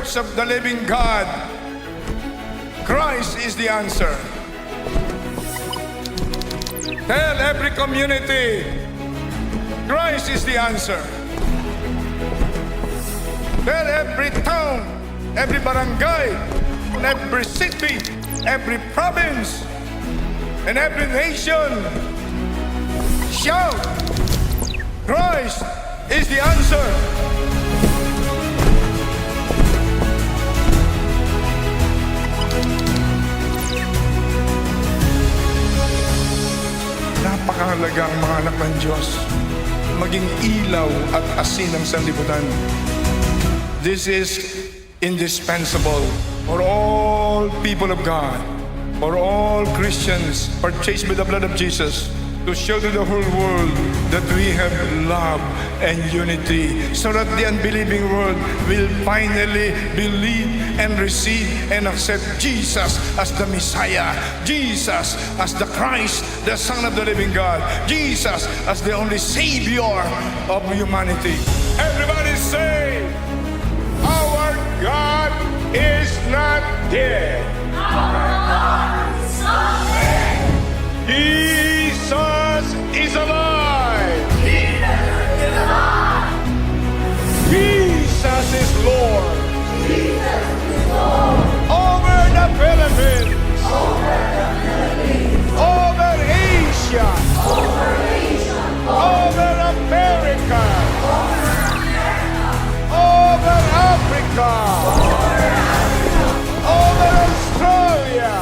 church of the living God, Christ is the answer. Tell every community, Christ is the answer. Tell every town, every barangay, every city, every province, and every nation, shout, Christ is the answer. Napakahalaga ang mga anak ng Diyos maging ilaw at asin ng sanlibutan. This is indispensable for all people of God, for all Christians purchased with the blood of Jesus, to show to the whole world that we have love and unity, so that the unbelieving world will finally believe and receive and accept Jesus as the Messiah, Jesus as the Christ, the Son of the living God, Jesus as the only Savior of humanity. Everybody say, our God is not dead. Jesus is alive. Jesus is Lord. Over the Philippines. Over Asia. Over America. Over Africa. Over Australia.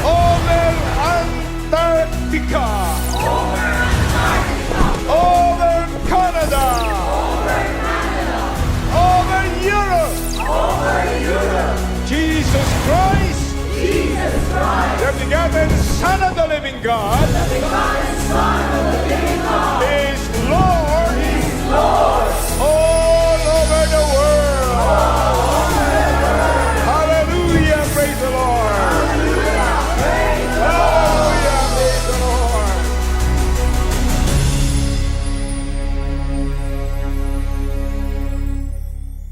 Over Antarctica. Over Canada. Over Europe. Jesus Christ. The begotten Son of the living God. Is Lord. All over the world. Hallelujah. Praise the Lord. Hallelujah. Praise the Lord.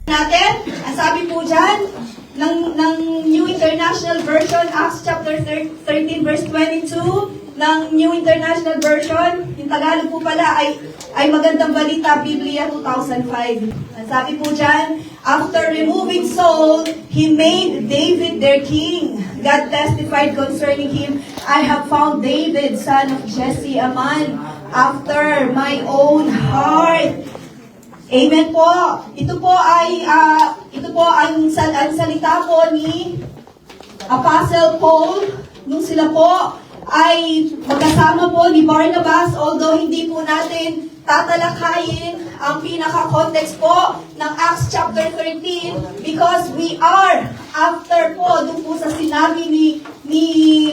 Natin, ang sabi po dyan, ng New International Version, Acts chapter 13 verse 22, ng New International Version, yung Tagalog po pala ay Magandang Balita, Biblia 2005. Ang sabi po dyan, after removing Saul, he made David their king. God testified concerning him, I have found David, son of Jesse, a man after my own heart. Amen po. Ito po ang salita po ni Apostle Paul nung sila po ay magkasama po ni Barnabas, although hindi po natin tatalakayin ang pinaka-context po ng Acts chapter 13 because we are after po dun po sa sinabi ni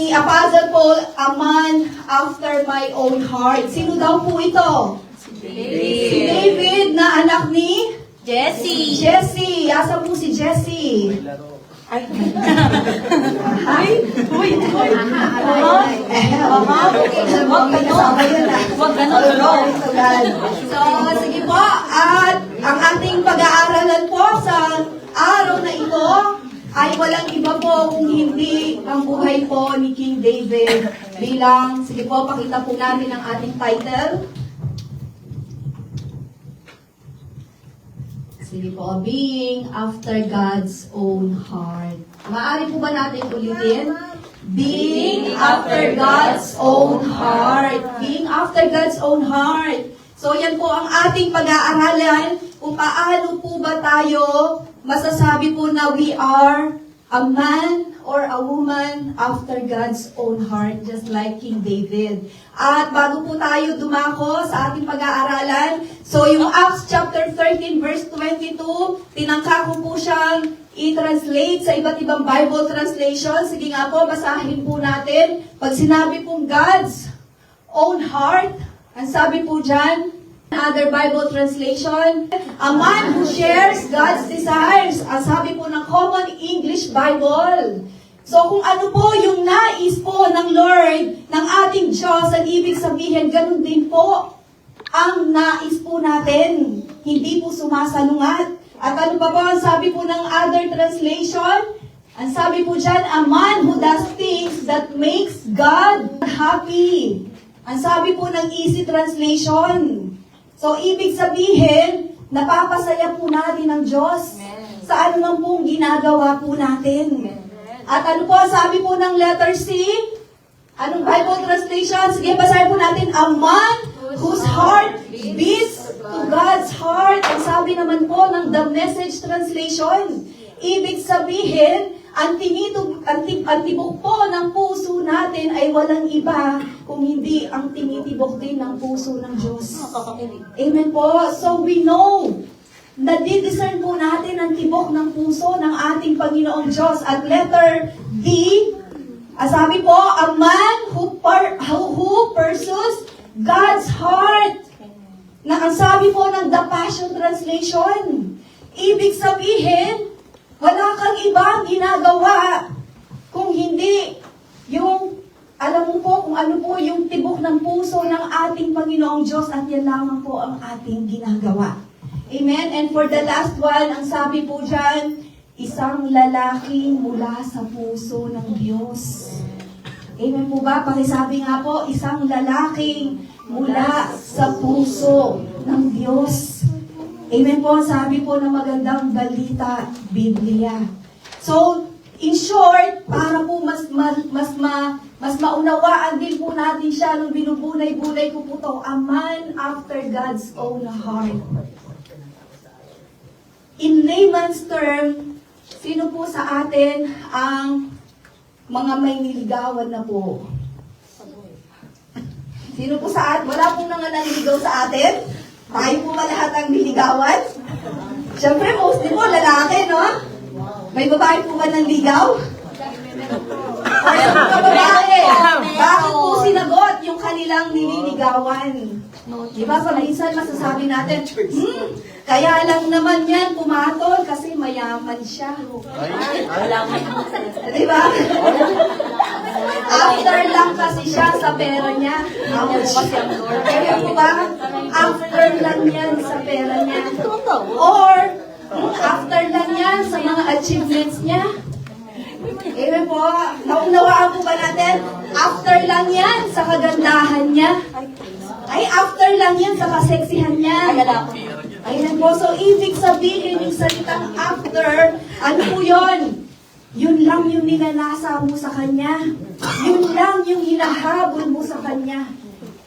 Apostle Paul, a man after my own heart. Sino daw po ito? Si David na anak ni Jesse. Jesse. Asan po si Jesse? Ay. Uy. Huwag ganun. So, sige po. At ang ating pag-aaralan po sa araw na ito ay walang iba po kung hindi ang buhay po ni King David bilang, sige po, pakita po namin ang ating title. Sige po, being after God's own heart. Maaari po ba natin ulitin? Being after God's own heart. Being after God's own heart. So yan po ang ating pag-aaralan kung paano po ba tayo masasabi po na we are a man or a woman after God's own heart, just like King David. At bago po tayo dumako sa ating pag-aaralan, so yung Acts chapter 13 verse 22, tinangka ko po siyang i-translate sa iba't ibang Bible translation. Sige nga po, basahin po natin. Pag sinabi pong God's own heart, ang sabi po dyan, other Bible translation, a man who shares God's desires. Ang sabi po ng Common English Bible. So kung ano po yung nais po ng Lord, ng ating Diyos, ang ibig sabihin, ganun din po ang nais po natin. Hindi po sumasalungat At ano pa po, ang sabi po ng other translation, ang sabi po dyan, a man who does things that makes God happy. Ang sabi po ng easy translation. So, ibig sabihin, napapasaya po natin ang Diyos sa anumang pong ginagawa po natin. At ano po, sabi po ng letter C, anong Bible translation? Sige, basahin po natin, a man whose heart beats to God's heart. Ang sabi naman po ng The Message translation, ibig sabihin, ang tibok po ng puso natin ay walang iba kung hindi ang tinitibok din ng puso ng Diyos. Amen po. So we know na didiscern po natin ang tibok ng puso ng ating Panginoong Diyos. At letter D, sabi po, a man who pursues God's heart. Na ang sabi po ng The Passion Translation, ibig sabihin, wala kang ibang ginagawa kung hindi yung, alam mo po kung ano po yung tibok ng puso ng ating Panginoong Diyos at yan lamang po ang ating ginagawa. Amen? And for the last one, ang sabi po dyan, isang lalaki mula sa puso ng Diyos. Amen po ba? Pakisabi nga po, isang lalaki mula sa puso ng Diyos. Amen po, sabi po ng magandang balita, Biblia. So, in short, para po mas maunawaan din po natin siya nung binubulay-bulay ko po to, a man after God's own heart. In layman's term, sino po sa atin ang mga may niligawan na po? Sino po sa atin? Wala pong mga naniligaw sa atin? Tayo po ba lahat ang niligawan? Siyempre, mostly po, lalaki, no? May babae po ba ng ligaw? O yung mga babae, bakit po sinagot yung kanilang nililigawan? Di ba, sa minsan masasabi natin, kaya lang naman yan pumatol kasi mayaman siya. Di ba? After lang kasi siya sa pera niya. Kaya po ba? After lang yan sa pera niya. Or, after lang yan sa mga achievements niya. Amen po. Naunawaan po ba natin? After lang yan sa kagandahan niya. Ay, after lang yan sa kaseksihan niya. Ayan po. So, ibig sabihin yung salitang after, ano po yun? Yun lang yung nilalasa mo sa Kanya. Yun lang yung hinahabol mo sa Kanya.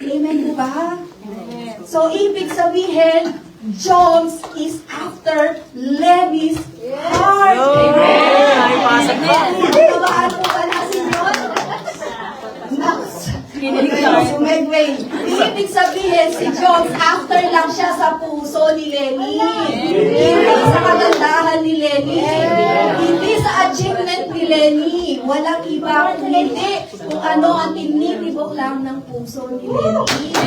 Amen po ba? So, ibig sabihin, Jones is after Levi's heart. Amen! Nabaan po ba natin yun? Sumegway. Ibig sabihin, si Jones, after lang siya sa puso ni Lenny. Hindi sa kagandahan ni Lenny. Hindi sa achievement ni Lenny. Walang iba kung hindi kung ano ang tinitibok lang ng puso ni Lenny.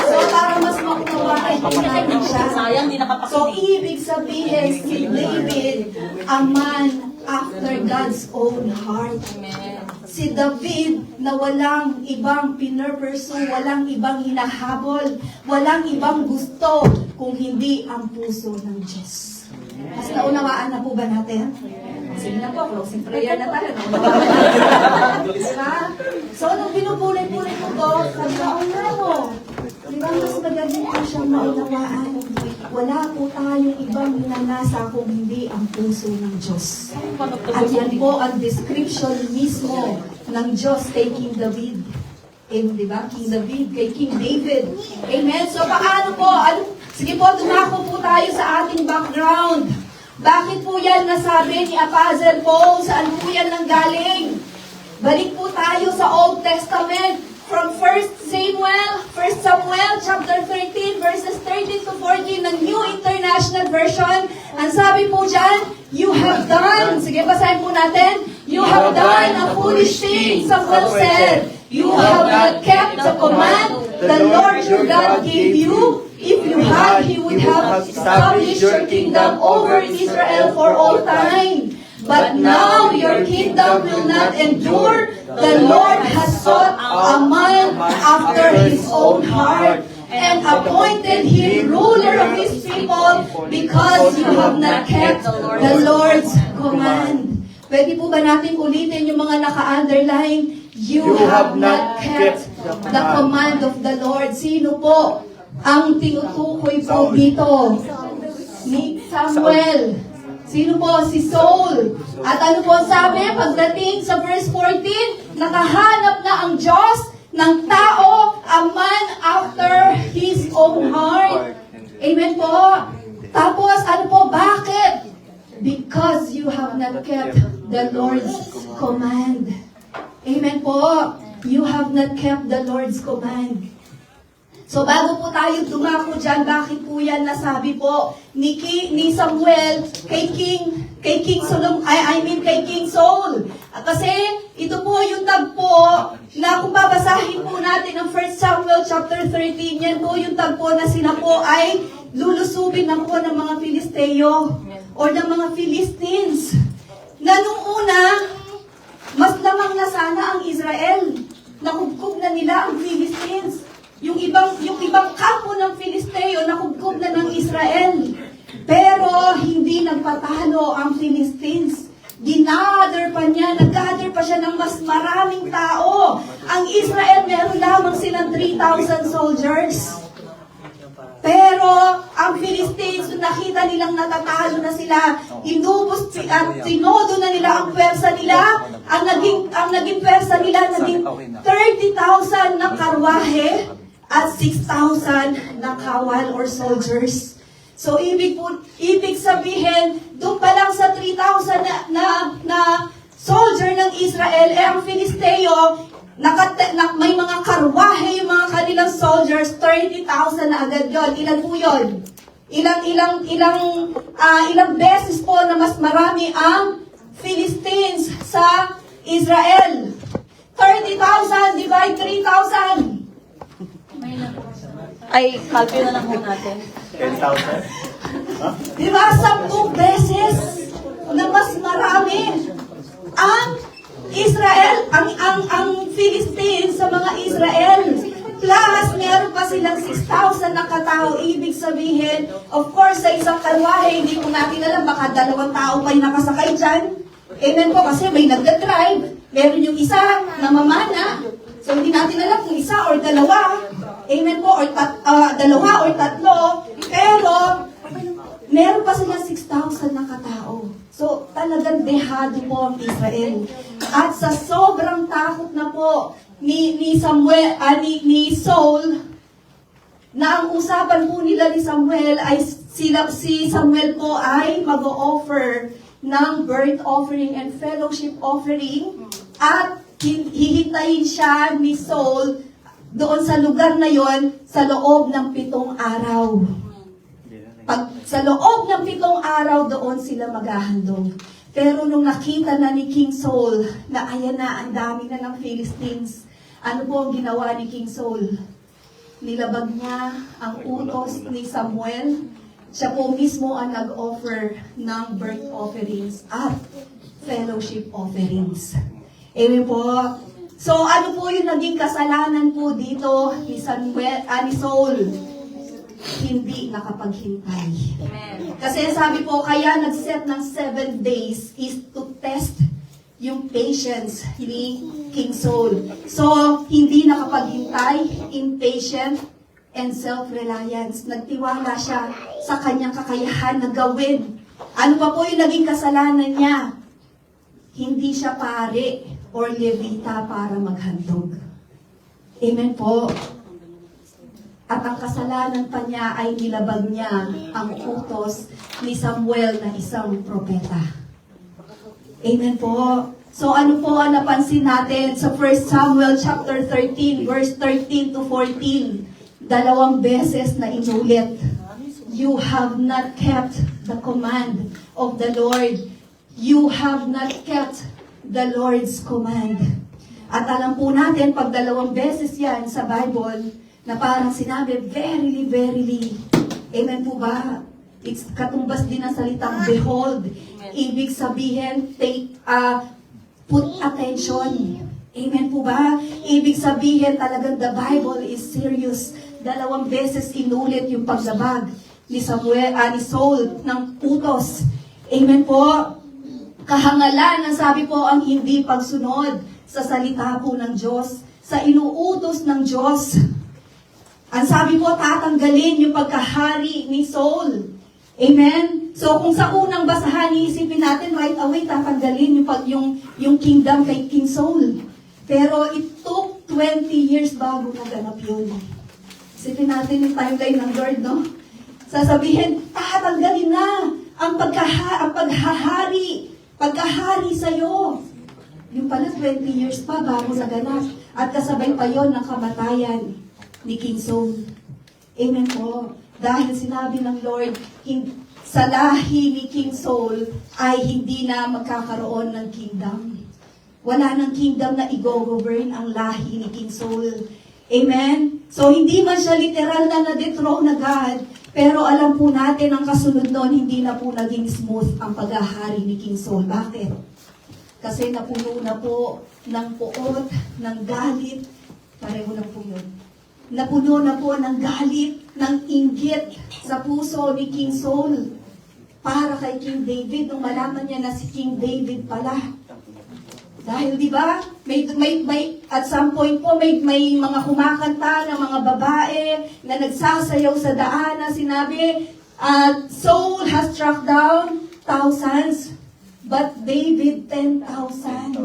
So, para mas makunawain po natin siya. So, ibig sabihin, si David, a man after God's own heart. Si David na walang ibang pinurpursue, walang ibang hinahabol, walang ibang gusto kung hindi ang puso ng Diyos. Mas naunawaan na po ba natin? Sige na po, closing prayer na tayo. No? Diba? So, nung binubulay-bulay ko to, sabi ko, oh no, diba mas magaling po siyang maunawaan. Wala po tayong ibang hinanasa kung hindi ang puso ng Diyos. At yan po ang description mismo ng Diyos kay King David. Diba? King David, kay King David. Amen? So, paano po? Sige po, dumako po tayo sa ating background. Bakit po yan nasabi ni Apostle Paul? Saan po yan nanggaling? Balik po tayo sa Old Testament. From 1 Samuel chapter 13, verses 13 to 14, ng New International Version. Ang sabi po dyan, you have done, sige basahin po natin, you have done a foolish thing, Samuel said. You have not kept the command the Lord your God gave you. If you had, He would have established your kingdom over Israel for all time. But now your kingdom will not endure. The Lord has sought a man after His own heart, and appointed him ruler of his people because you have not kept the Lord's command. Pwede po ba natin ulitin yung mga naka-underline? You have not kept the command of the Lord. Sino po ang tinutukoy po dito? Ni Samuel. Sino po? Si Saul. At ano po ang sabi? Pagdating sa verse 14, nakahanap na ang Diyos ng tao, a man after his own heart. Amen po. Tapos, ano po? Bakit? Because you have not kept the Lord's command. Amen po. You have not kept the Lord's command. So bago po tayo dumako dyan, bakit po yan nasabi po ni Samuel kay King Solomon, kay King Saul. Kasi ito po yung tagpo na kung babasahin po natin ang 1 Samuel chapter 13, yan po yung tagpo na sila po ay lulusubin na po ng mga Filisteo o ng mga Philistines. Na nung una, mas lamang na sana ang Israel. Nakubkob na nila ang Philistines. Yung ibang kampo ng Filisteo, nakubkob na ng Israel. Pero hindi nagpatalo ang Philistines. Ginather pa niya, nag-gather pa siya ng mas maraming tao. Ang Israel, meron lamang silang 3,000 soldiers. Pero ang Philistines, nung nakita nilang natatalo na sila, inubos at sinodo na nila ang pwersa nila. Ang naging pwersa nila, naging 30,000 na karwahe at 6,000 na kawal or soldiers. So, ibig sabihin, doon pa lang sa 3,000 na soldier ng Israel, ang Filisteo, may mga karwahe yung mga kanilang soldiers, 30,000 na agad yun. Ilan po yun? Ilang beses po na mas marami ang Philistines sa Israel. 30,000 divide 3,000. Ay, calculate na lang po natin. 10,000? Diba? 10 beses na mas marami ang Israel, ang Philistines sa mga Israel. Plus, meron pa silang 6,000 na katao. Ibig sabihin, of course, sa isang karwahe, hindi po natin alam, baka 2 tao pa yung nakasakay dyan. Amen po, kasi may nagda-drive. Meron yung isa na mamana. So, hindi natin alam kung isa or 2. Amen po, or 2 or 3. Pero, meron pa silang 6,000 na katao. So, talagang dehado po ang Israel. At sa sobrang takot na po ni Saul, na ang usapan po nila ni Samuel ay si Samuel po ay mag-o-offer ng burnt offering and fellowship offering at hihintayin siya ni Saul doon sa lugar na yon sa loob ng 7 araw. Sa loob ng 7 araw, doon sila maghahandog. Pero nung nakita na ni King Saul na ayan na, ang dami na ng Philistines, ano po ang ginawa ni King Saul? Nilabag niya ang utos ni Samuel. Siya po mismo ang nag-offer ng burnt offerings at fellowship offerings. Amen po. So ano po yung naging kasalanan po dito ni Saul? Hindi nakapaghintay. Kasi sabi po, kaya nag-set ng 7 days is to test yung patience ni King Saul. So, hindi nakapaghintay, impatient, and self-reliance. Nagtiwala siya sa kanyang kakayahan na gawin. Ano pa po yung naging kasalanan niya? Hindi siya pare or levita para maghandog. Amen po. At ang kasalanan pa niya ay nilabag niya ang utos ni Samuel na isang propeta. Amen po. So ano po ang napansin natin sa 1 Samuel chapter 13, verse 13 to 14? 2 beses na inulit. You have not kept the command of the Lord. You have not kept the Lord's command. At alam po natin, pag 2 beses yan sa Bible, na parang sinabi, verily, verily. Amen po ba? It's katumbas din ang salitang behold. Ibig sabihin, put attention. Amen po ba? Ibig sabihin talagang the Bible is serious. 2 beses inulit yung paglabag ni Saul ng utos. Amen po. Kahangalan, ang sabi po, ang hindi pagsunod sa salita po ng Diyos, sa inuutos ng Diyos. Ang sabi po, tatanggalin yung pagkahari ni Saul. Amen? So kung sa unang basahan, iisipin natin right away, tatanggalin yung kingdom kay King Saul. Pero it took 20 years bago naganap yun. Isipin natin yung timeline ng Lord, no? Sasabihin, tatanggalin na ang pagkahari sa'yo. Yung pala 20 years pa bago naganap. At kasabay pa yon ng kamatayan ni King Saul. Amen po. Dahil sinabi ng Lord, sa lahi ni King Saul ay hindi na magkakaroon ng kingdom. Wala ng kingdom na i-govern ang lahi ni King Saul. Amen? So, hindi man siya literal na na-dethrone na God, pero alam po natin ang kasunod noon, hindi na po naging smooth ang paghahari ni King Saul. Bakit? Kasi napuno na po ng puot, ng galit, pareho lang po yun. Napuno na po ng galit, ng inggit sa puso ni King Saul para kay King David nung malaman niya na si King David pala. Dahil di ba, may at some point po may mga kumakanta ng mga babae na nagsasayaw sa daan na sinabi, Saul has struck down thousands, but David 10,000.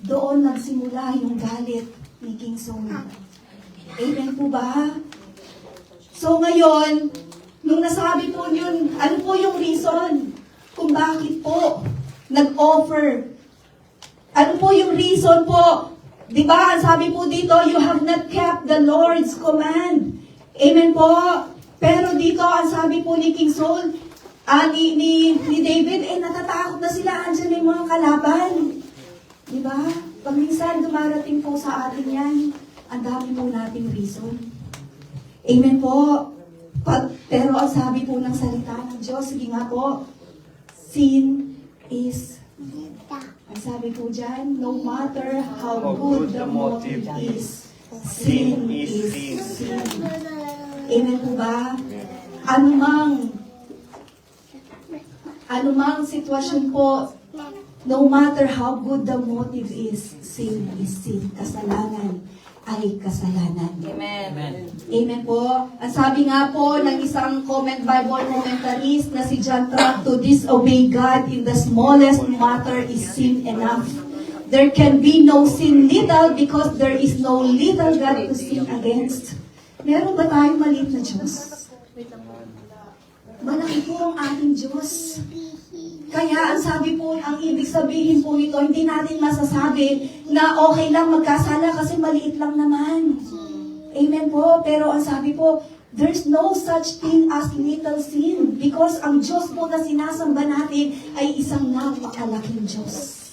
Doon nagsimula yung galit ni King Saul. Amen po ba? So ngayon, nung nasabi po yun, ano po yung reason kung bakit po nag-offer? Ano po yung reason po? Di ba, sabi po dito, you have not kept the Lord's command. Amen po. Pero dito, ang sabi po ni King Saul, ni David, natatakot na sila, andyan na yung mga kalaban. Di ba? Pag minsan dumarating po sa atin yan, ang dami po nating reason. Amen po. Pero ang sabi po ng salita ng Diyos, sige nga po, sin is, ang sabi po dyan, no matter how good the motive is, sin is sin. Amen po ba? Anumang sitwasyon po, no matter how good the motive is sin. Kasalanan ay kasalanan. Amen. Amen po. Ang sabi nga po ng isang Bible commentarist na si John Trapp, to disobey God in the smallest matter is sin enough. There can be no sin little because there is no little God to sin against. Meron ba tayong maliit na Diyos? Malaki po ang ating Diyos. Kaya ang sabi po, ang ibig sabihin po nito, hindi natin masasabi na okay lang magkasala kasi maliit lang naman. Amen po. Pero ang sabi po, there's no such thing as little sin because ang Diyos po na sinasamba natin ay isang napakalaking Diyos.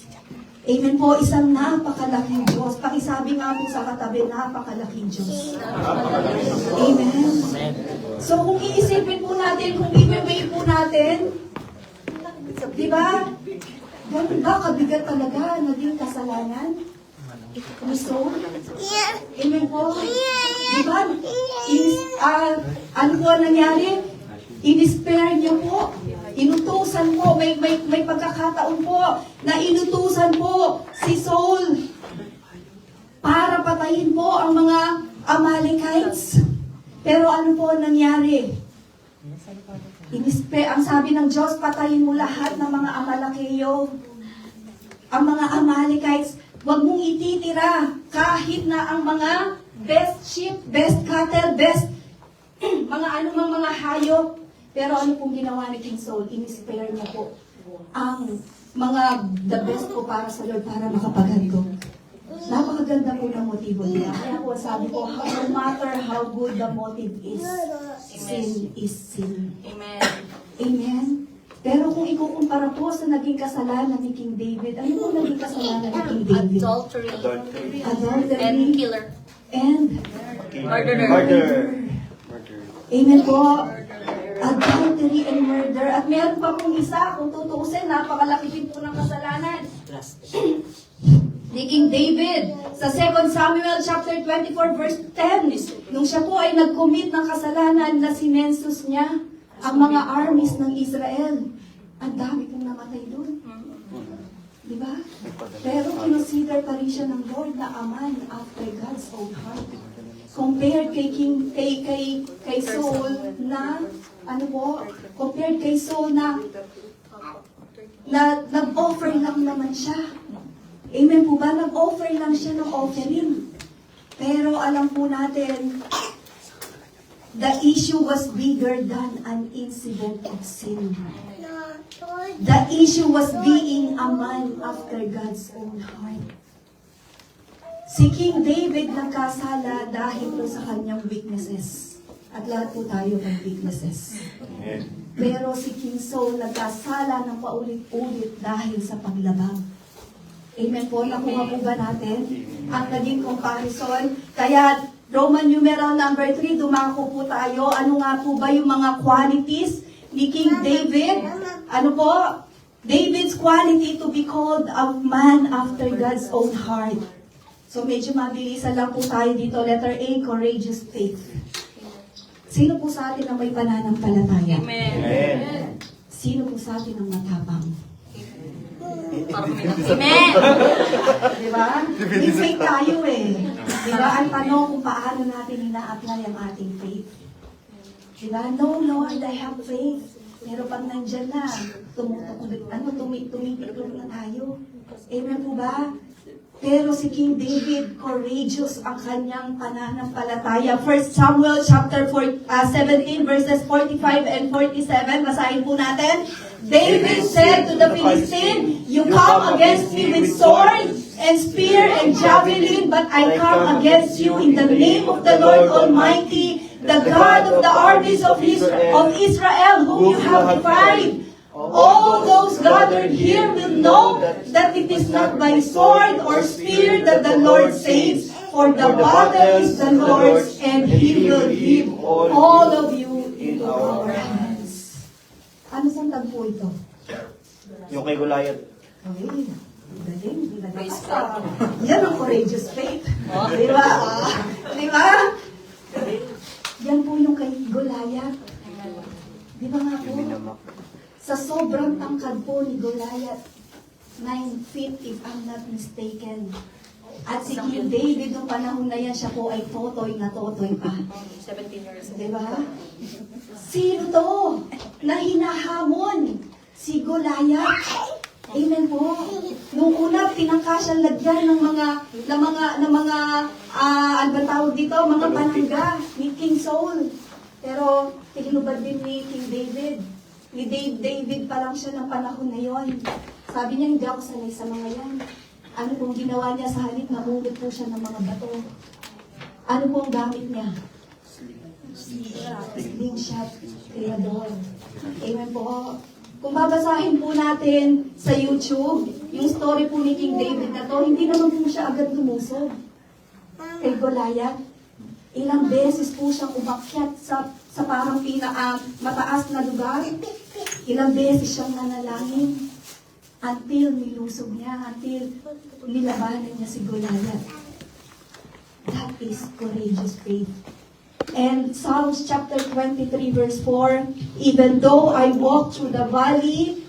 Amen po, isang napakalaking Diyos. Pakisabi nga po sa katabi, napakalaking Diyos. Amen. So kung iisipin po natin, kung i-weigh po natin, di ba? Ganun ba kabigat talaga naging kasalanan? Gusto? Amen po. Di ba? Ano po nangyari? In-spare niyo po. Inutusan po. May pagkakataon po na inutusan po si Saul para patayin po ang mga Amalekites. Pero ano po nangyari? Ang sabi ng Diyos, patayin mo lahat ng mga Amalekeyo. Ang mga Amalekites, huwag mong ititira kahit na ang mga best sheep, best cattle, best mga anumang mga hayop. Pero ano pong ginawa ni King Saul? In-spare niya po ang mga the best po para sa Lord para makapaghandog. Napakaganda po ng motibo niya. Kaya po sabi ko, no matter how good the motive is, sin is sin. Amen. Amen? Pero kung ikukumpara po sa naging kasalanan ni King David, ano po naging kasalanan ni King David? Adultery. Adultery. And killer. And Murderer. Amen po. Adultery and murder. At meron pa pong isa, kung tutuusin, napakalaki din po ng kasalanan. ni King David sa 2 Samuel chapter 24 verse 10. Nung siya po ay nag-commit ng kasalanan na sinensus niya ang mga armies ng Israel. Ang dami pong namatay doon. Di ba? Pero consider pa rin siya ng Lord na a man after God's own heart. Compared kay Saul na compared kay Saul na nag-offer lang naman siya. Amen po ba? Nag-offer lang siya ng offering. Pero alam po natin, the issue was bigger than an incident of sin. The issue was being a man after God's own heart. Si King David nagkasala dahil po sa kanyang weaknesses. At lahat po tayo may weaknesses. Pero si King Saul nagkasala ng paulit-ulit dahil sa paglabag. Amen po. Nakuha po ba natin ang naging comparison? Kaya Roman numeral number 3, dumako po tayo. Ano nga po ba yung mga qualities ni King David? Ano po? David's quality to be called a man after God's own heart. So medyo mabilisan lang po tayo dito. Letter A, courageous faith. Sino po sa atin ang may pananampalataya? Amen. Sino po sa atin ang matapang? Amen. Di ba? May faith tayo eh. Di ba? Ang tanong kung paano natin ina-apply ang ating faith. Di ba? No, Lord, I have faith. Pero pag nandyan na, tumitiklo na tayo. Amen po ba? Pero si King David, courageous ang kanyang pananampalataya. 1 Samuel chapter 17 verses 45 and 47. Basahin po natin. David said to the Philistine, "You come against me with sword and spear and javelin, but I come against you in the name of the Lord Almighty, the God of the armies of Israel, whom you have defied. All those gathered here will know that it is not by sword or spear that the Lord saves, for the battle is the Lord's, and He will give all of you into our hands." Ano sa tagpo ito? Yung kay Goliath. Okay, galing, Praise God. yan ang courageous faith. Di ba? Di ba? Yan po yung kay Goliath. Di ba nga po? Sa sobrang tangkad po ni Goliath, 9 feet if I'm not mistaken. At si King David, nung panahon na yan, siya po ay totoy na totoy pa. 17 years old. Diba? Sino to na hinahamon? Si Goliath. Amen po. Nung una, tinangka siyang lagyan ng mga ano ba tawag dito? Mga panangga ni King Saul. Pero, tinubad din ni King David. Ni David pa lang siya ng panahon na yon. Sabi niya, hindi ako sanay sa mga yan. Ano pong ginawa niya sa halip? Namulot po siya ng mga bato. Ano pong gamit niya? Slingshot, tirador. Amen po. Kung babasahin po natin sa YouTube, yung story po ni King David na to, hindi naman po siya agad lumusog kay Goliath. Ilang beses po siyang umakyat sa parang mataas na lugar. Ilang beses siyang nanalangin until nilusog niya, until nilabanan niya si Goliath. That is courageous faith. And Psalms chapter 23 verse 4, "Even though I walk through the valley,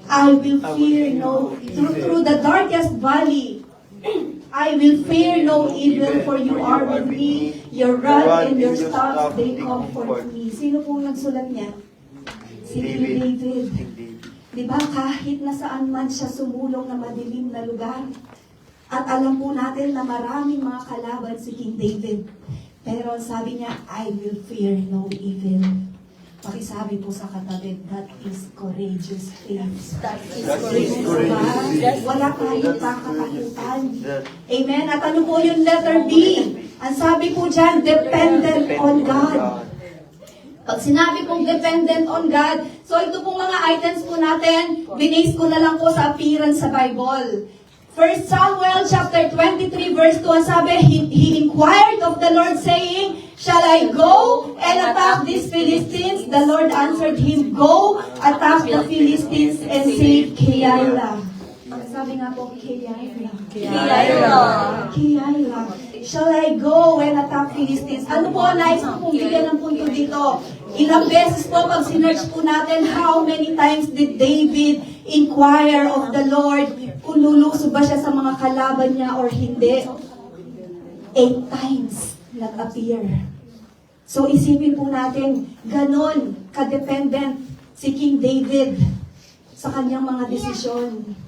I will fear no, through the darkest valley, I will fear no evil, for you are with me. Your rod and your staff, they comfort me." Sino pong nagsulat niya? Si King David. Diba, kahit na saan man siya sumulong na madilim na lugar, at alam po natin na maraming mga kalaban si King David. Pero sabi niya, "I will fear no evil." Pakisabi po sa katabi, that is courageous faith. That is Diba? Wala tayong kakatakutan. Amen? At ano po yung letter B? Ang sabi po dyan, dependent on God. Pag sinabi pong dependent on God, so ito pong mga items po natin, binase ko na lang po sa appearance sa Bible. 1 Samuel chapter 23 verse 2, ang sabi, he inquired of the Lord saying, "Shall I go and attack these Philistines?" The Lord answered him, "Go, attack the Philistines and save Keilah." Sabi nga po, Keila. Keila. Shall I go and attack Philistines? Ano po, nais ko pong bigyan ng punto dito. Ilang beses po, pag sinerch po natin, how many times did David inquire of the Lord kung luluso ba siya sa mga kalaban niya or hindi? 8 times nag-appear. So isipin po natin, ganon ka-dependent si King David sa kanyang mga desisyon.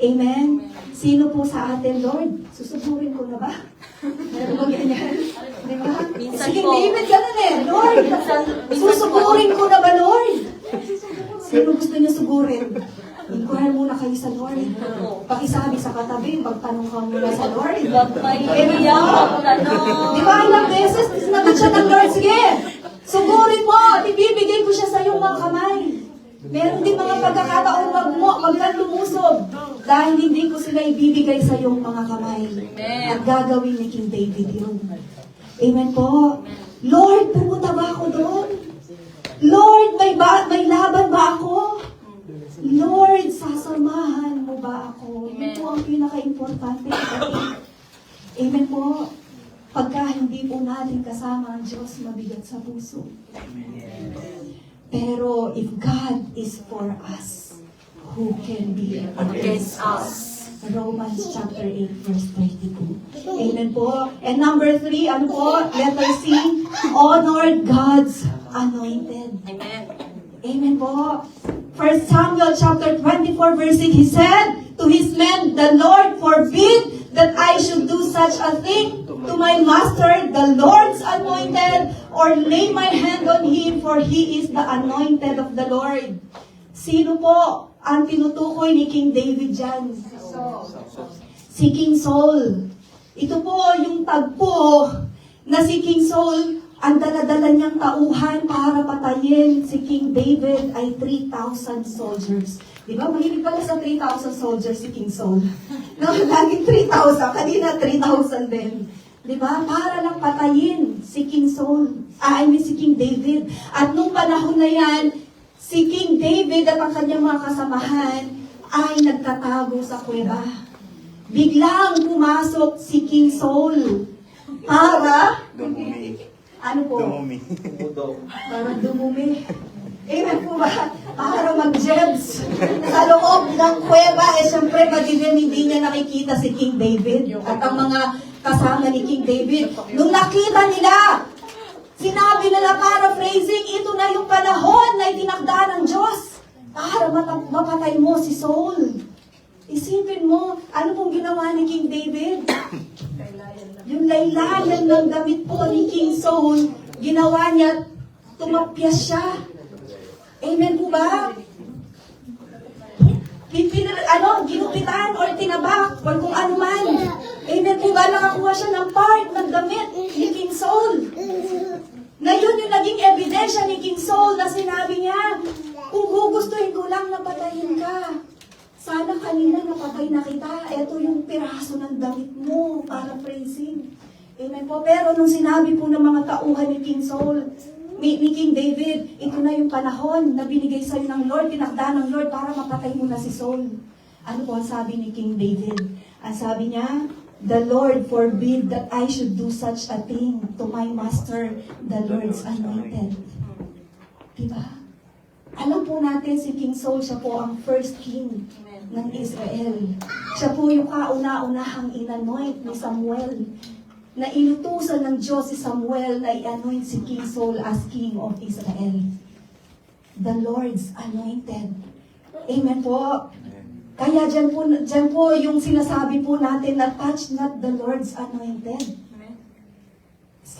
Amen? Sino po sa atin, Lord? Susuburin ko na ba? Meron ba ganyan? Di ba? Minsan Si King po. David, ganun eh. Lord, susuburin ko na ba, Lord? Sino gusto niya sugurin? Inquire muna kayo sa Lord. Pakisabi sa katabi, magtanong ka muna sa Lord. Di ba, ilang beses, sinagot siya ng Lord, sige, sugurin mo, at ibibigay ko siya sa iyong mga kamay. Meron din mga pagkakataon, wag kang lumusob, dahil hindi ko sila ibibigay sa iyong mga kamay. At gagawin ni King David yun. Amen po. Lord, pumunta ba ako doon? Lord, may laban ba ako? Lord, sasamahan mo ba ako? Yun po ang pinaka-importante. Amen po. Pagka hindi po natin kasama ang Diyos, mabigat sa puso. Pero if God is for us, who can be against us? Romans chapter 8 verse 32. Amen po. And number 3, ano po? Letter C, honor God's anointed. Amen. Amen po. 1 Samuel chapter 24 verse 6, he said to his men, the Lord forbid that I should do such a thing to my master, the Lord's anointed, or lay my hand on him, for he is the anointed of the Lord. Sino po ang tinutukoy ni King David dyan? Si King Saul. Ito po yung tagpo na si King Saul, ang dala-dala niyang tauhan para patayin si King David ay 3,000 soldiers. Di ba? Mahilig pala sa 3,000 soldiers si King Saul. No, laging 3,000. Kanina 3,000 din. Di ba? Para lang patayin si King Saul. Si King David. At nung panahon na yan, si King David at ang kanyang mga kasamahan ay nagtatago sa kuweba. Biglang pumasok si King Saul para ano po? Para dumumi. Amen po ba? Para mag-jebs sa loob ng kuweba. Siyempre, madilim hindi niya nakikita si King David at ang mga kasama ni King David. Nung nakita nila, sinabi nila, paraphrasing, ito na yung panahon na itinakda ng Diyos para mapatay mo si Saul. Isipin mo, ano pong ginawa ni King David? Yung laylayan ng damit po ni King Saul, ginawa niya, tumapyas siya. Amen po ba? Ginupitan or tinabak or kung ano man. Amen po ba? Nakakuha siya ng part ng damit ni King Saul. Na yun yung naging ebidensya ni King Saul na sinabi niya, kung gugustuhin ko lang na patayin ka, sana kanina napatay na kita. Ito yung piraso ng damit mo para praising. Amen po. Pero nung sinabi po ng mga tauhan ni King Saul, ni King David, ito na yung panahon na binigay sa'yo ng Lord, tinakda ng Lord para mapatay mo na si Saul. Ano po ang sabi ni King David? Ang sabi niya, the Lord forbid that I should do such a thing to my master, the Lord's anointed. Diba? Alam po natin si King Saul, siya po ang first king ng Israel. Siya po yung kauna-unahang inanoint ni Samuel. Na inutusan ng Diyos si Samuel na i-anoint si King Saul as King of Israel. The Lord's anointed. Amen po. Kaya dyan po yung sinasabi po natin na touch not the Lord's anointed.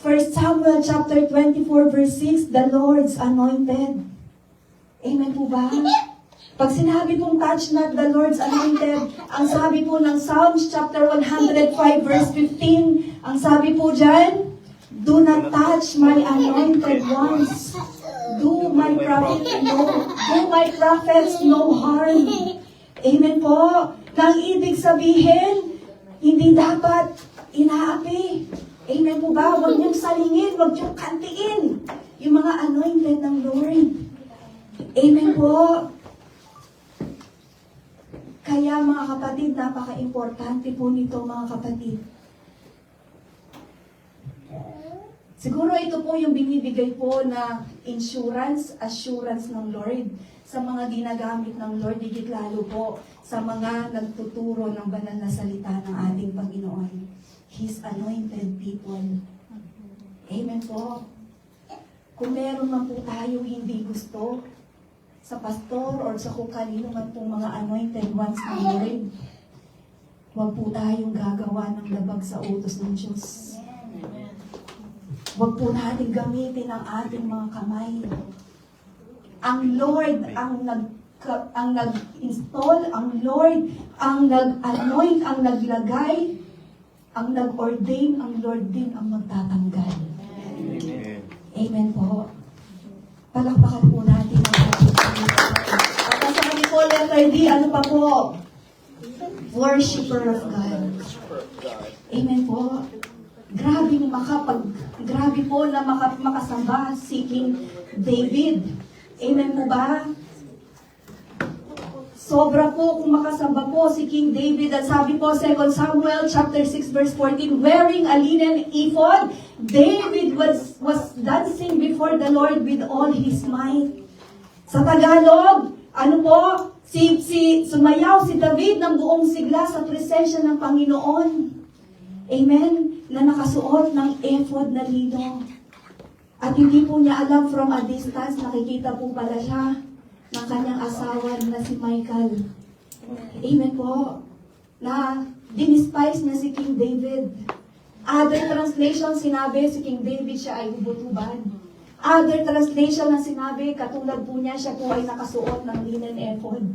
1 Samuel chapter 24 verse 6, the Lord's anointed. Amen po ba? Pag sinabi pong touch not the Lord's anointed, ang sabi po ng Psalms chapter 105 verse 15, ang sabi po dyan, do not touch my anointed ones. Do my prophets no harm. Amen po. Nang ibig sabihin, hindi dapat inaapi. Amen po ba? Huwag niyong salingin, huwag niyong kantiin yung mga anointed ng Lord. Amen po. Kaya Kaya mga kapatid, napaka-importante po nito mga kapatid. Siguro ito po yung binibigay po na assurance ng Lord sa mga ginagamit ng Lord, higit lalo po sa mga nagtuturo ng banal na salita ng ating Panginoon. His anointed people. Amen po. Kung meron man po tayong hindi gusto sa pastor or sa kung kanino man pong mga anointed ones ng Lord, huwag po tayong gagawa ng labag sa utos ng Diyos. Huwag po natin gamitin ang ating mga kamay. Ang Lord ang nag-install, ang Lord ang nag-anoint, ang naglagay, ang nag-ordain, ang Lord din ang magtatanggal. Amen. Amen po. Palakpakan po natin ang ating Panginoon. At sabi po, letter D, ano pa po? Worshipper of God. Amen po. Grabe po na makasamba si King David. Amen po ba? Sobra po kung makasamba po si King David. At sabi po, 2 Samuel chapter 6 verse 14, wearing a linen ephod, David was dancing before the Lord with all his might. Sa Tagalog, ano po? Sumayaw si David ng buong sigla sa presensya ng Panginoon. Amen? Na nakasuot ng ephod na lino. At hindi po niya alam from a distance, nakikita po pala siya ng kanyang asawa na si Michael. Amen po. Na dinispise niya si King David. Other translation, sinabi si King David siya ay hubot-hubad. Other translation na sinabi, katulad po niya, siya po ay nakasuot ng linen ephod.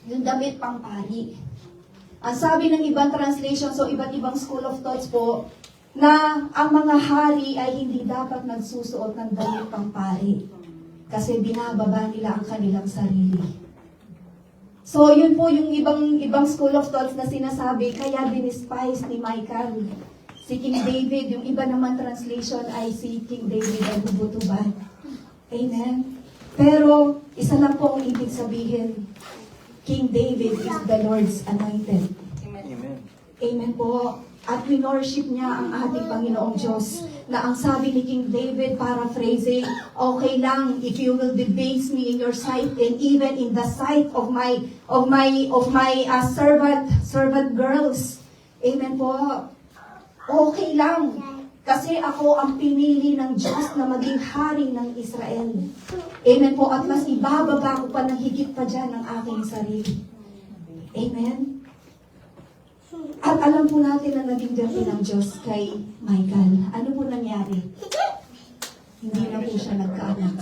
Yung damit pang pari. Ang sabi ng ibang translation, so iba't ibang school of thoughts po, na ang mga hari ay hindi dapat nagsusuot ng damit pang pari. Kasi binababa nila ang kanilang sarili. So yun po yung ibang school of thoughts na sinasabi, kaya dinispise ni Michael si King David. Yung iba naman translation ay si King David ay hubot-hubad. Amen? Pero isa lang po ang ibig sabihin, King David is the Lord's anointed. Amen. Amen po. At winorship niya ang ating Panginoong Diyos. Na ang sabi ni King David, paraphrasing, okay lang if you will debase me in your sight and even in the sight of my servant girls. Amen po. Okay lang. Kasi ako ang pinili ng Diyos na maging hari ng Israel. Amen po. At mas ibababa ko pa ng higit pa dyan ang aking sarili. Amen. At alam po natin na naging gabi ng Diyos kay Michael. Ano po nangyari? Hindi na po siya nagkaanak.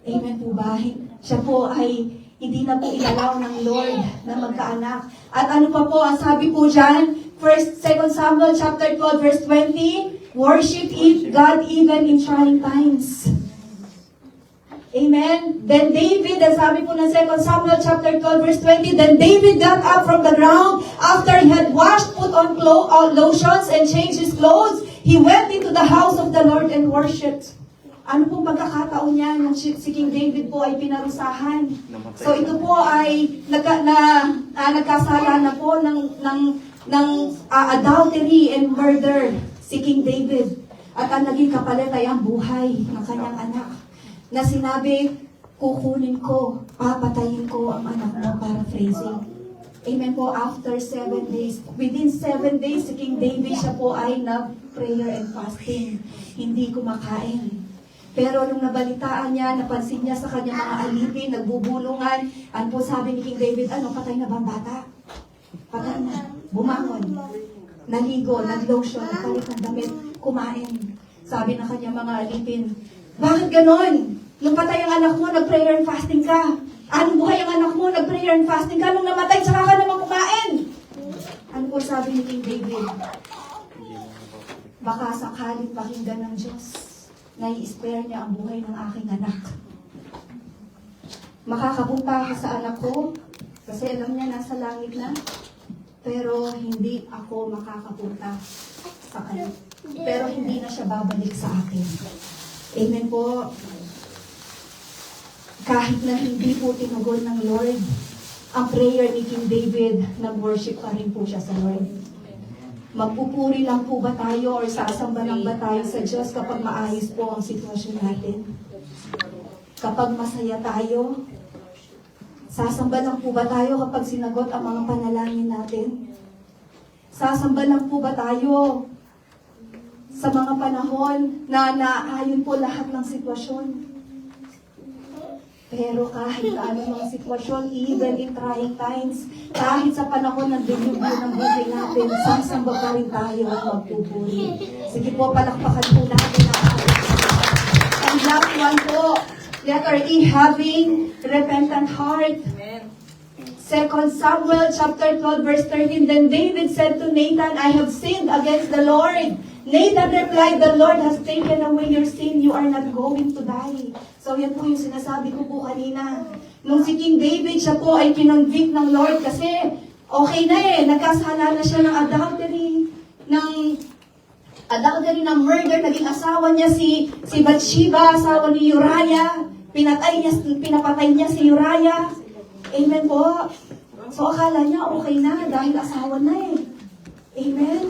Amen po ba? Siya po ay hindi na po inalaw ng Lord na magkaanak. At ano pa po, ang sabi po dyan, 2 Samuel chapter 12 verse 20, worship God even in trying times. Amen. Then David, ang sabi po ng 2 Samuel chapter 12 verse 20, then David got up from the ground after he had washed, put on lotions and changed his clothes. He went into the house of the Lord and worshipped. Ano pong pagkakataon niya nung si King David po ay pinarusahan? So ito po ay nagkasala na po ng adultery and murder si King David. At ang naging kapalit ay ang buhay ng kanyang anak. Na sinabi, kukunin ko, papatayin ko ang anak mo, paraphrasing. Amen po, after 7 days. Within 7 days, si King David siya po ay nag-prayer and fasting. Hindi kumakain. Pero nung nabalitaan niya, napansin niya sa kanyang mga alipin, nagbubulungan, ano po sabi ni King David, ano, patay na bang bata? Patay na. Bumangon. Naligo, nag-lotion, nagpalit ng damit, kumain. Sabi ng kanyang mga alipin, bakit ganon? Nung patay ang anak mo, nag-prayer and fasting ka. Anong buhay ang anak mo, nag-prayer and fasting ka. Nung namatay, saka ka naman kumain. Ano po sabi ni King David? Baka sakaling pakinggan ng Diyos. Nai-spare niya ang buhay ng aking anak. Makakapunta ka sa anak ko, kasi alam niya nasa langit na, pero hindi ako makakapunta sa kanya. Pero hindi na siya babalik sa akin. Amen po. kahit na hindi po tinugon ng Lord ang prayer ni King David, nag-worship pa rin po siya sa Lord. Magpupuri lang po ba tayo or sasamba lang ba tayo sa Diyos kapag maayos po ang sitwasyon natin? Kapag masaya tayo, sasamba lang po ba tayo kapag sinagot ang mga panalangin natin? Sasamba lang po ba tayo sa mga panahon na naayon po lahat ng sitwasyon? Pero kahit ano mga sitwasyon, even in trying times, kahit sa panahon ng dilubyo ng buhay natin, sasamba pa rin tayo at magpupuri. Sige po, palakpakan po natin ang ating. And last one po, letter E, having repentant heart. Amen. 2 Samuel chapter 12 verse 13, then David said to Nathan, I have sinned against the Lord. Nathan replied, the Lord has taken away your sin, you are not going to die. So yan po yung sinasabi ko po kanina. Nung si King David, siya po ay kinonvict ng Lord kasi okay na nagkasala na siya ng adultery, ng murder, naging asawa niya si Bathsheba, asawa ni Uriah, pinapatay niya si Uriah. Amen po. So akala niya okay na dahil asawa na Amen.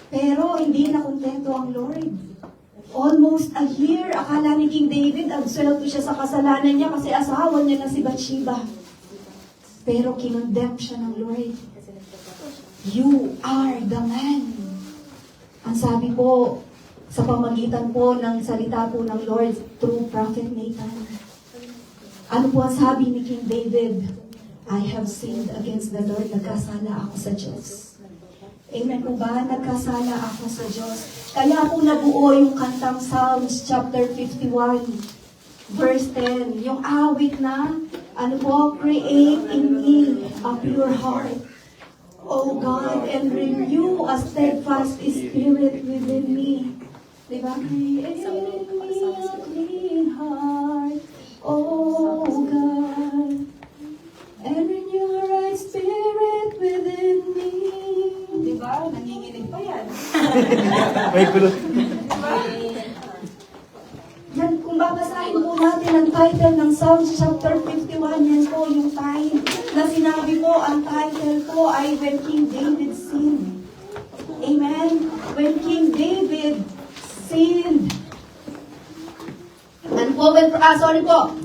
Pero hindi na kontento ang Lord. Almost a year, akala ni King David, absuelto siya sa kasalanan niya kasi asawa niya na si Bathsheba. Pero kinondemn siya ng Lord. You are the man. Ang sabi po, sa pamagitan po ng salita po ng Lord through Prophet Nathan. Ano po ang sabi ni King David? I have sinned against the Lord. Nagkasala ako sa Diyos. Amen po ba? Nagkasala ako sa Diyos. Kaya po nabuo yung kantang Psalms chapter 51, verse 10. Yung awit na, create in me a pure heart. O God, and renew a steadfast spirit within me. Diba? Create in me a clean heart. O God, and renew a right spirit within me. Diba? Nanginginig pa yan. May kulot. Yan, kung babasahin po natin ang title ng Psalms chapter 51, yan po yung time na sinabi po, ang title po ay When King David Sinned. Amen? When King David sinned. And po,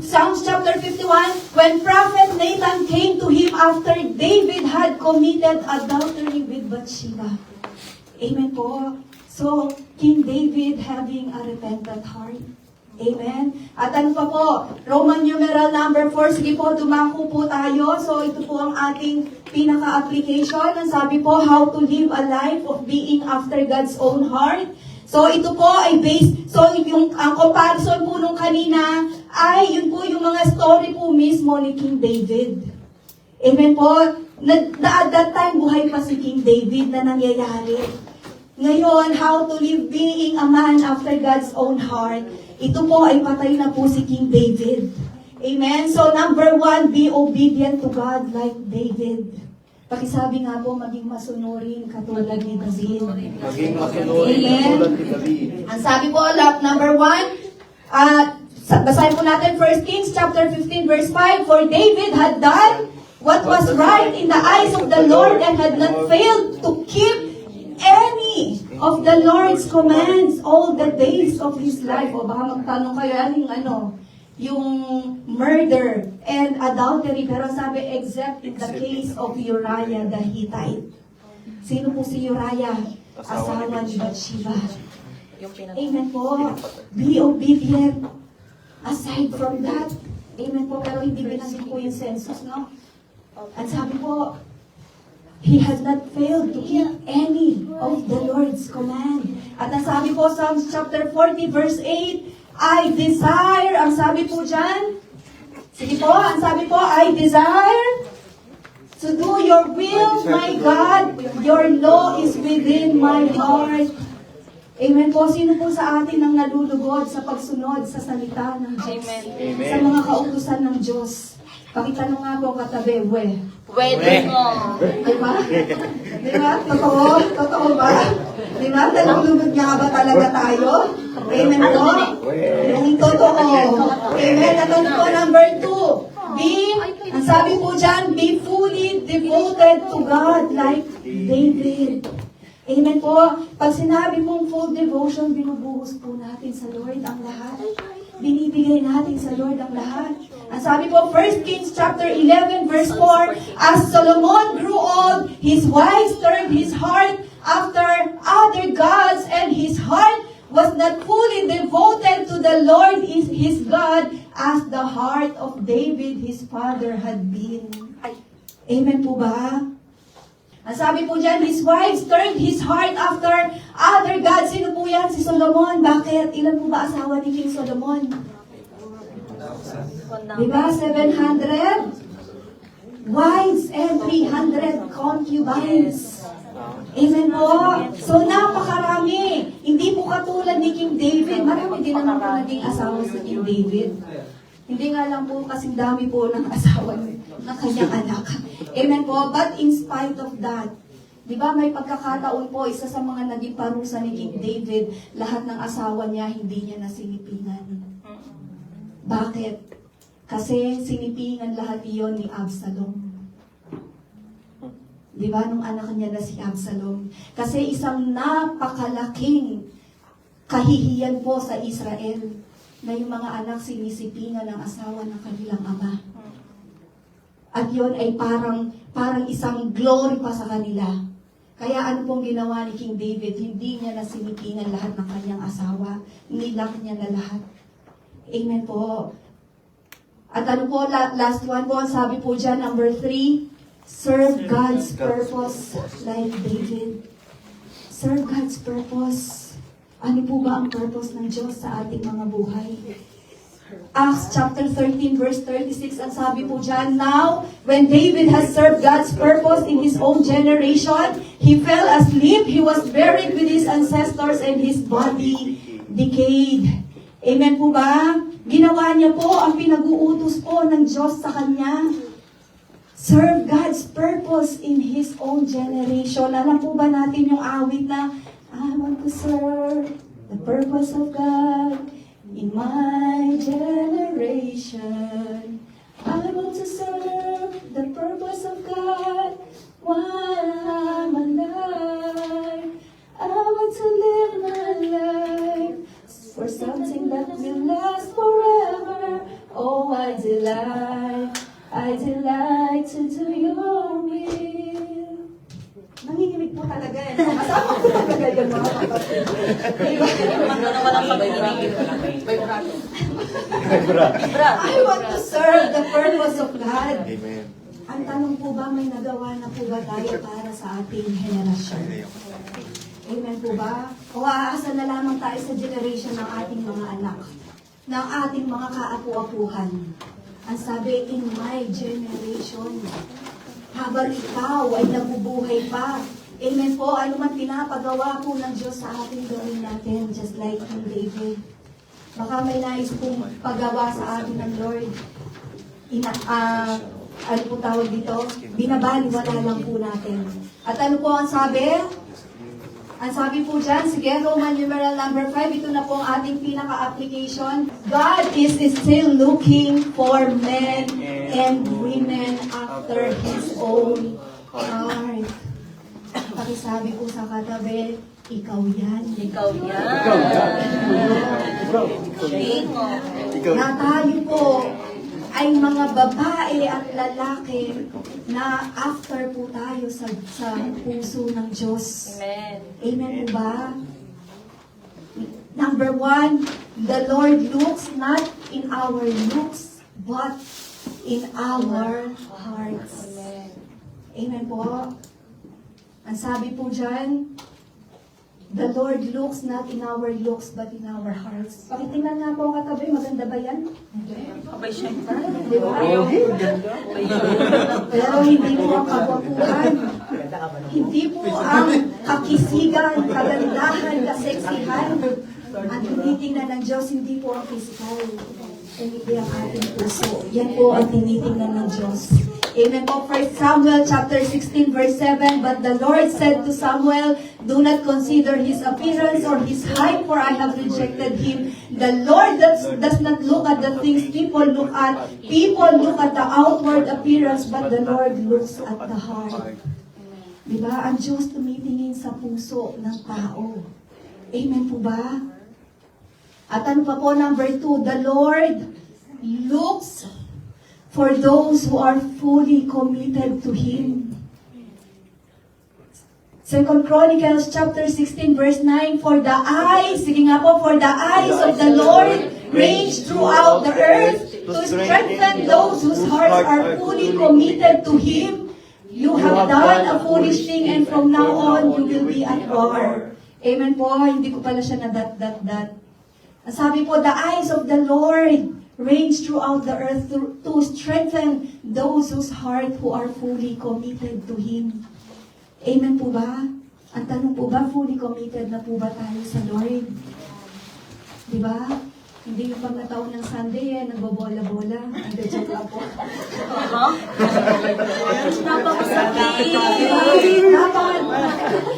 Psalms chapter 51, when Prophet Nathan came to him after David had committed adultery with Bathsheba. Amen po. So, King David having a repentant heart. Amen. At ano pa po? Roman numeral number 4. Sige po, dumako po tayo. So, ito po ang ating pinaka-application. Ang sabi po, how to live a life of being after God's own heart. So, ito po ay based, so ang comparison po nung kanina ay yun po yung mga story po mismo ni King David. Amen po? At that time, buhay pa si King David na nangyayari. Ngayon, how to live being a man after God's own heart. Ito po ay patay na po si King David. Amen? So, number 1, be obedient to God like David. Pakisabi nga po, maging masunurin katulad ni David. Maging masunurin katulad ni David. Ang sabi po, number 1, basahin po natin 1 Kings chapter 15 verse 5, for David had done what was right in the eyes of the Lord and had not failed to keep any of the Lord's commands all the days of his life. O baka magtanong kayo, yung murder and adultery, pero sabi, except in the case of Uriah the Hittite. Sino po si Uriah? Asawa ni Bathsheba. Amen po. Be obedient. Aside from that, amen po, pero hindi binanggit po yung census, no? At sabi po, he has not failed to keep any of the Lord's command. At ang sabi po, Psalms chapter 40 verse 8, I desire, ang sabi po dyan, sige po, ang sabi po, I desire to do your will, my God, your law is within my heart. Amen po. Sino po sa atin ang nalulugod sa pagsunod sa salita ng Diyos? Amen. Amen. Sa mga kautusan ng Diyos. Pakitanong nga po katabi, we. Pwede mo. Di ba? Di ba? Totoo? Totoo ba? Di ba? Nalulunod nga ba talaga tayo? Amen po? Yung totoo. Amen. At ano po, number 2. Ang sabi po dyan, be fully devoted to God like David. Amen po. Pag sinabi pong full devotion, binubuhos po natin sa Lord ang lahat. Binibigay natin sa Lord ang lahat. Ang sabi po, 1 Kings chapter 11 verse 4, as Solomon grew old, his wives turned his heart after other gods, and his heart was not fully devoted to the Lord his God as the heart of David his father had been. Amen po ba? Ang sabi po dyan, his wives turned his heart after other gods. Sino po yan? Si Solomon. Bakit? Ilan po ba asawa ni King Solomon? Diba? 700 wives and 300 concubines. Amen po. So, napakarami. Hindi po katulad ni King David. Marami din naman po naging asawa si King David. Hindi nga lang po kasing dami po ng asawa ng kanyang anak. Amen po. But in spite of that, di ba may pagkakataon po, isa sa mga naging parusa ni King David, lahat ng asawa niya, hindi niya nasinipingan. Bakit? Kasi sinipingan lahat iyon ni Absalom. Di ba, nung anak niya na si Absalom? Kasi isang napakalaking kahihiyan po sa Israel na yung mga anak sinisipingan ng asawa ng kanilang ama. At yun ay parang isang glory pa sa kanila. Kaya ano pong ginawa ni King David? Hindi niya nasinipingan lahat ng kanyang asawa. Nilak niya na lahat. Amen po. At ano po, last one po, ang sabi po dyan, number 3, serve God's purpose like David. Serve God's purpose. Ano po ba ang purpose ng Diyos sa ating mga buhay? Acts chapter 13 verse 36, ang sabi po dyan, now, when David has served God's purpose in his own generation, he fell asleep, he was buried with his ancestors, and his body decayed. Amen po ba? Ginawa niya po ang pinag-uutos po ng Diyos sa kanya. Serve God's purpose in his own generation. Alam po ba natin yung awit na, I want to serve the purpose of God in my generation. I want to serve the purpose of God while I'm alive. I want to live my life for something that will last forever. Oh, I delight to do your will. Nanginginig po talaga eh. Kasama ko talaga yun mga kapatid. I want to serve the purpose of God. Amen. Ang tanong po ba, may nagawa na po ba tayo para sa ating henerasyon? Amen po ba? O aasa na lamang tayo sa generation ng ating mga anak, ng ating mga kaapu-apuhan. Ang sabi, in my generation, habang ikaw ay nabubuhay pa. Amen po, ano man pinapagawa po ng Diyos sa ating gawin natin, just like King David. Baka may nais pong pagawa sa atin ng Lord. Ano po tawag dito? Binabaliwala lang po natin. At ano po ang sabi? Ang sabi po dyan, sige, Roman numeral number 5, ito na po ang ating pinaka-application. God is still looking for men and women after His own heart. Pakisabi po sa katabi, ikaw yan. Ikaw yan. Na tayo po ay mga babae at lalaki na after po tayo sa puso ng Diyos. Amen. Amen po ba? Number 1, the Lord looks not in our looks, but in our hearts. Amen. Amen po. Ang sabi po dyan, the Lord looks not in our looks, but in our hearts. Pakitingnan nga po katabi, maganda ba yan? Abay, syempre. Di ba? Pero hindi po ang kagwapuhan. Hindi po ang kakisigan, kagandahan, kaseksihan. Ang tinitingnan ng Diyos, hindi po ang physical. o hindi ang ating puso. Yan po ang tinitingnan ng Diyos. Amen po. 1 Samuel chapter 16 verse 7, But the Lord said to Samuel, Do not consider his appearance or his height, for I have rejected him. The Lord does not look at the things people look at. People look at the outward appearance, but the Lord looks at the heart. Diba? Ang Diyos tumitingin sa puso ng tao. Amen po ba? At ano pa po, number 2, the Lord looks for those who are fully committed to Him. 2 Chronicles chapter 16 verse 9, For the eyes, sige nga po, for the eyes of the Lord range throughout the earth to strengthen those whose hearts are fully committed to Him. You have done a foolish thing and from now on you will be at war. Amen po, hindi ko pala siya na dat. Ang sabi po, the eyes of the Lord range throughout the earth to strengthen those whose heart who are fully committed to Him. Amen po ba? Ang tanong po ba, fully committed na po ba tayo sa Lord? Di ba? Hindi yung pag nataon ng Sunday, nagbobola-bola. Hindi, joke lang po. Napakasakit.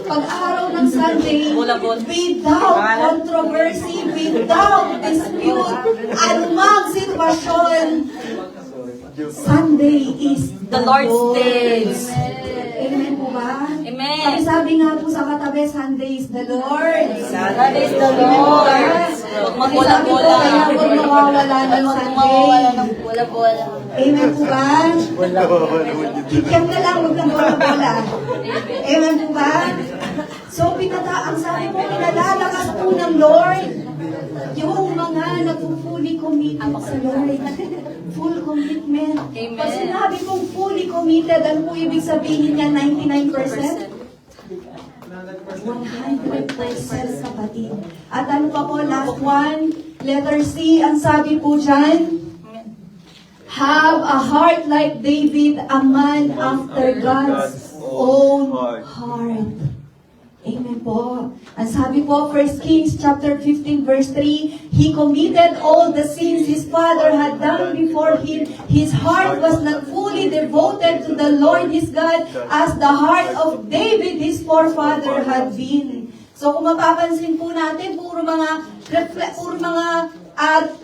Pag-araw ng Sunday, Bola-bola. without controversy, without dispute, anumang sitwasyon, Sunday is The Lord's day. Amen po ba? Amen. Ang sabi nga po sa katabi, Sunday is the Lord. That is the Lord. Huwag magbola-bola. Kaya huwag mawawala ng Huwag Sunday. mawawala ng bola-bola. Amen po ba? Kikyam na lang, huwag ng bola-bola. Amen po ba? So, ang sabi mo, pinalalakas po ng Lord yung mga nagpo-fully committed sa Lord. Full commitment. Amen. Pag sinabi kong fully committed, ano po ibig sabihin niya? 99%? 100% kapatid. At ano pa po, last one, letter C, ang sabi po dyan, have a heart like David, a man after God's own heart. Amen po. Ang sabi po, 1 Kings chapter 15 verse 3, He committed all the sins his father had done before him. His heart was not fully devoted to the Lord his God as the heart of David his forefather had been. So kung mapapansin po natin, puro mga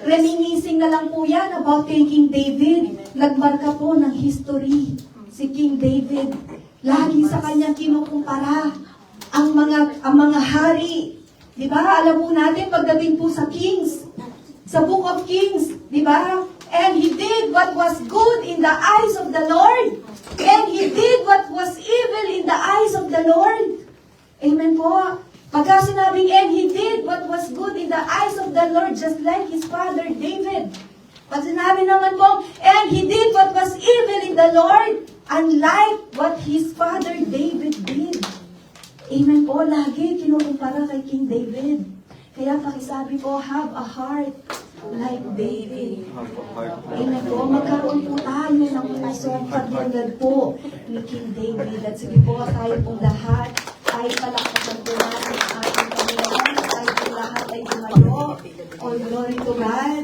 reminiscing na lang po yan about kay King David. Nagmarka po ng history si King David. Lagi sa kanyang kinukumpara ang mga hari. Di ba? Alam po natin pagdating po sa Kings, sa Book of Kings, di ba? And he did what was good in the eyes of the Lord. And he did what was evil in the eyes of the Lord. Amen po. Pagka sinabing, and he did what was good in the eyes of the Lord, just like his father David. Pag sinabi naman po, and he did what was evil in the Lord, unlike what his father David did. Amen po, lagi kinukumpara kay King David. Kaya pakisabi po, have a heart like David. Amen po, magkaroon po tayo ng pusong katulad po ni King David. At sige po, tayo pong lahat ay palakpakan po natin ang ating Panginoon. Tayo pong lahat ay tumayo. All glory to God.